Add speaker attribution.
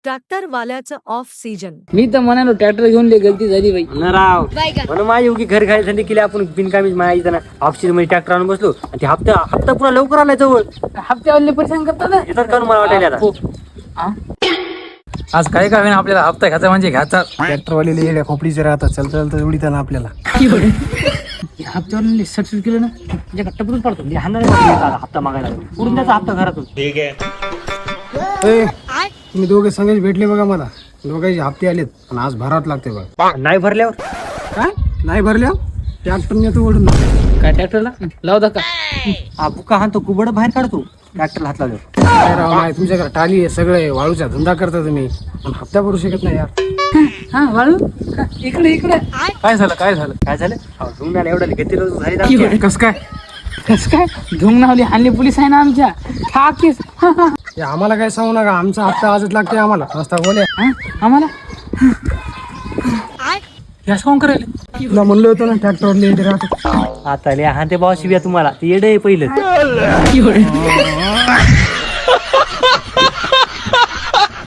Speaker 1: Tractor वाल्याचं off season.
Speaker 2: मी तर म्हणालो ट्रॅक्टर घेऊन लय गलती झाली बाई.
Speaker 3: न राव म्हणून माझी उगी घर खायसाठी केली आपण बिनकामीच माझ्या इथं ऑफिस मध्ये ट्रॅक्टर आणून बसलो आणि ते हप्ता पुन्हा लवकर आलाय जवळ
Speaker 2: हप्त्यावाले परेशान करतात ना.
Speaker 3: येतात का मला वाटायला आता
Speaker 4: आज काय का होईना आपल्याला हप्ता घ्यायचा म्हणजे घ्यायचा.
Speaker 5: ट्रॅक्टरवाले येड्या खोपडीचे राहतात चलता उडीत ना आपल्याला.
Speaker 3: हप्त्यावर सक्सेस केलं ना म्हणजे टपकून पडतो म्हणजे हाणार हप्ता मागायला उडून त्याचा हप्ता घरातून.
Speaker 5: ए, तुम्ही दोघे संघच भेटले बघा मला. दोघांचे हप्ते आलेत पण आज भरावं लागते बघा.
Speaker 3: नाही भरल्यावर
Speaker 5: काय नाही भरल्या ट्रॅक्टरने तो ओढून.
Speaker 2: काय ट्रॅक्टरला लाव का
Speaker 3: बुका हाणतो कुबड बाहेर काढतो ट्रॅक्टर हात लावल्यावर.
Speaker 5: काय राव नाही तुमच्याकडे टाली आहे सगळे वाळूचा धंदा करता तुम्ही पण हप्ता भरू शकत नाही यार.
Speaker 2: हा वाळू इकडे
Speaker 4: काय झालं काय झालं
Speaker 3: काय झालं धुंगाला एवढा किती रोज झाली
Speaker 5: कस काय
Speaker 2: कस काय धुंग नावली हानली पोलीस आहे ना आमच्या ठाकीस.
Speaker 5: हे आम्हाला काय सांगू नका आमचा हप्ता आजच लागते आम्हाला रस्ता बोले.
Speaker 2: आम्हाला
Speaker 4: यास कोण करेल.
Speaker 5: तुला म्हणलं होतं ना ट्रॅक्टरवरले येते राहतो.
Speaker 3: आता लिहा हा ते बाबा शिव्या तुम्हाला ते येडे पहिलं.